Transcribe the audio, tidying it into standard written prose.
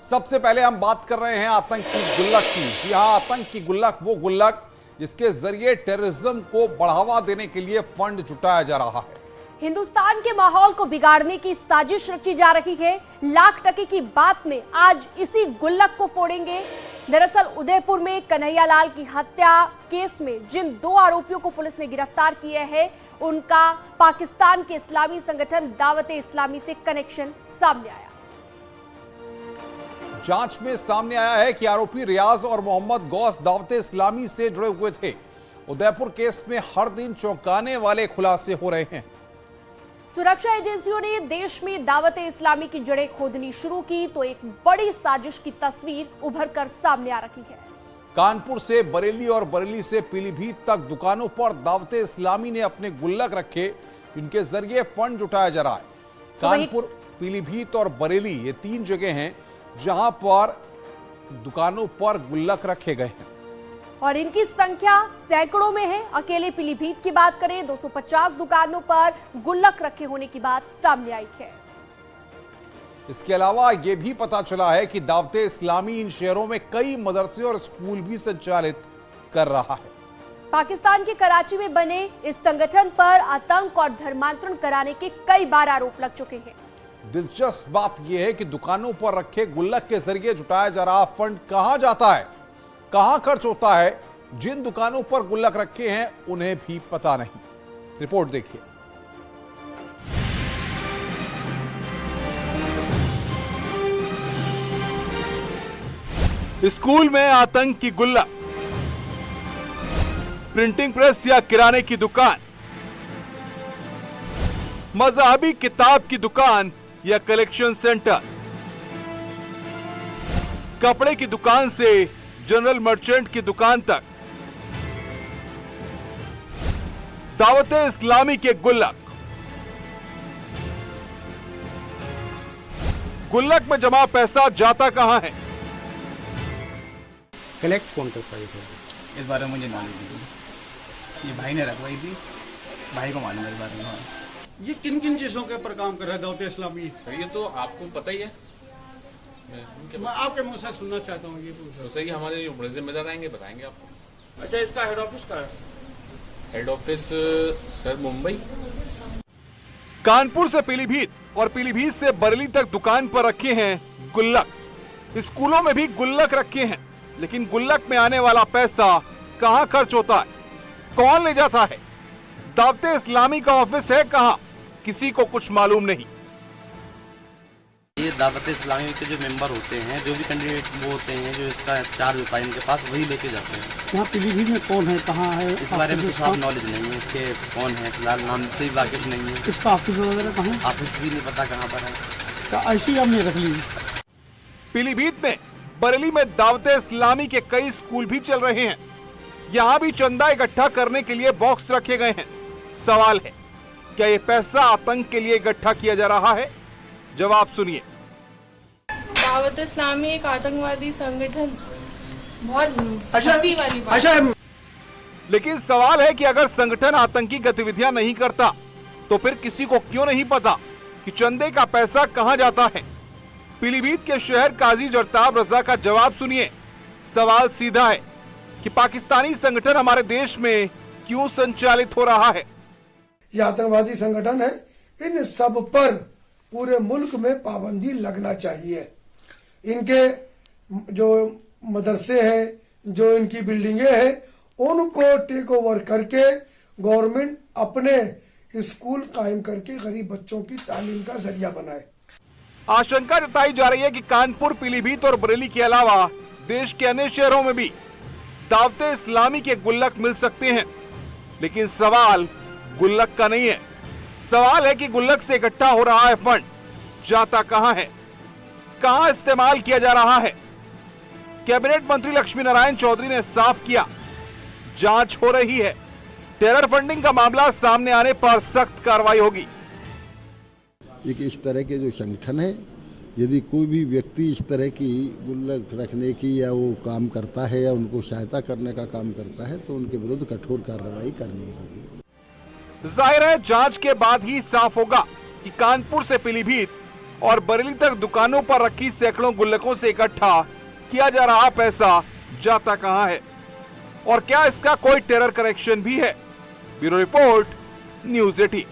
सबसे पहले हम बात कर रहे हैं आतंक की गुल्लक की। जी हां, आतंक की गुल्लक वो गुल्लक जिसके जरिए टेररिज्म को बढ़ावा देने के लिए फंड जुटाया जा रहा है। हिंदुस्तान के माहौल को बिगाड़ने की साजिश रची जा रही है। लाख टके की बात में आज इसी गुल्लक को फोड़ेंगे। दरअसल उदयपुर में कन्हैयालाल की हत्या केस में जिन 2 आरोपियों को पुलिस ने गिरफ्तार किया है, उनका पाकिस्तान के इस्लामी संगठन दावत-ए-इस्लामी से कनेक्शन सामने आया। जांच में सामने आया है कि आरोपी रियाज और मोहम्मद गौस दावत-ए-इस्लामी से जुड़े हुए थे। उदयपुर केस में हर दिन चौंकाने वाले खुलासे हो रहे हैं। सुरक्षा एजेंसियों ने देश में दावत-ए-इस्लामी की जड़ें खोदनी शुरू की तो एक बड़ी साजिश की तस्वीर उभर कर सामने आ रही है। कानपुर से बरेली और बरेली से पीलीभीत तक दुकानों पर दावत-ए-इस्लामी ने अपने गुल्लक रखे, जिनके जरिए फंड जुटाया जा रहा है। कानपुर, पीलीभीत और बरेली ये 3 जगह हैं जहां पर दुकानों पर गुल्लक रखे गए हैं और इनकी संख्या सैकड़ों में है। अकेले पीलीभीत की बात करें 250 दुकानों पर गुल्लक रखे होने की बात सामने आई है। इसके अलावा यह भी पता चला है कि दावत-ए-इस्लामी इन शहरों में कई मदरसे और स्कूल भी संचालित कर रहा है। पाकिस्तान के कराची में बने इस संगठन पर आतंक और धर्मांतरण कराने के कई बार आरोप लग चुके हैं। दिलचस्प बात यह है कि दुकानों पर रखे गुल्लक के जरिए जुटाया जा रहा फंड कहां जाता है, कहां खर्च होता है, जिन दुकानों पर गुल्लक रखे हैं उन्हें भी पता नहीं। रिपोर्ट देखिए। स्कूल में आतंक की गुल्लक, प्रिंटिंग प्रेस या किराने की दुकान, मजहबी किताब की दुकान या कलेक्शन सेंटर, कपड़े की दुकान से जनरल मर्चेंट की दुकान तक, दावत-ए-इस्लामी के गुल्लक। गुल्लक में जमा पैसा जाता कहां है? कलेक्ट कौन करता है सर? इस बारे में मुझे नॉलेज नहीं। ये भाई ने रखवाई थी, भाई को मालूम है इस बारे में। ये किन किन चीजों के ऊपर काम कर रहा है दावत-ए-इस्लामी? सर ये तो आपको पता ही है। मैं आपके मुंह से सुनना चाहता हूँ ये तो सही हमारे जो बड़े जिम्मेदार आएंगे बताएंगे आपको। अच्छा, इसका हेड ऑफिस कहाँ है? Head office sir Mumbai. Kanpur से पीलीभीत और पीलीभीत से बरेली तक दुकान पर रखे हैं गुल्लक। स्कूलों में भी गुल्लक रखे हैं, लेकिन गुल्लक में आने वाला पैसा कहां खर्च होता है, कौन ले जाता है? दावत-ए-इस्लामी का ऑफिस है कहां, किसी को कुछ मालूम नहीं। ये दावत-ए-इस्लामी के जो मेंबर होते हैं, जो भी कैंडिडेट वो होते हैं, जो इसका चार्ज होता है इनके पास, वही लेके जाते हैं। यहाँ पीलीभीत में कौन है, कहाँ है? इस बारे में तो साफ नॉलेज नहीं है कि कौन है, फिलहाल नाम से भी वाकिफ नहीं है। इसका ऑफिस वगैरह कहाँ है? ऑफिस भी नहीं पता कहाँ पर है। तो ऐसी हमने रख ली। पीलीभीत में, बरेली में दावत-ए-इस्लामी के कई स्कूल भी चल रहे हैं। यहाँ भी चंदा इकट्ठा करने के लिए बॉक्स रखे गए हैं। सवाल है, क्या ये पैसा आतंक के लिए इकट्ठा किया जा रहा है? जवाब सुनिए। दावत-ए-इस्लामी एक आतंकवादी संगठन, बहुत हंसी वाली बात। अच्छा, लेकिन सवाल है कि अगर संगठन आतंकी गतिविधियां नहीं करता तो फिर किसी को क्यों नहीं पता कि चंदे का पैसा कहां जाता है? पीलीभीत के शहर काजी जरताब रजा का जवाब सुनिए। सवाल सीधा है कि पाकिस्तानी संगठन हमारे देश में क्यों संचालित हो रहा है? ये आतंकवादी संगठन है, इन सब पर पूरे मुल्क में पाबंदी लगना चाहिए। इनके जो मदरसे हैं, जो इनकी बिल्डिंगें हैं, उनको टेक ओवर करके गवर्नमेंट अपने स्कूल कायम करके गरीब बच्चों की तालीम का जरिया बनाए। आशंका जताई जा रही है कि कानपुर, पीलीभीत और बरेली के अलावा देश के अन्य शहरों में भी दावत-ए-इस्लामी के गुल्लक मिल सकते हैं। लेकिन सवाल गुल्लक का नहीं है, सवाल है कि गुल्लक से इकट्ठा हो रहा है फंड जाता कहां है, कहां इस्तेमाल किया जा रहा है? कैबिनेट मंत्री लक्ष्मी नारायण चौधरी ने साफ किया, जांच हो रही है। टेरर फंडिंग का मामला सामने आने पर सख्त कार्रवाई होगी। एक इस तरह के जो संगठन है, यदि कोई भी व्यक्ति इस तरह की गुल्लक रखने की या वो काम करता है या उनको सहायता करने का काम करता है, तो उनके विरुद्ध कठोर कार्रवाई करनी होगी। जाहिर है जांच के बाद ही साफ होगा कि कानपुर से पीलीभीत और बरेली तक दुकानों पर रखी सैकड़ों गुल्लकों से इकट्ठा किया जा रहा पैसा जाता कहां है और क्या इसका कोई टेरर कनेक्शन भी है? Bureau report, news 18।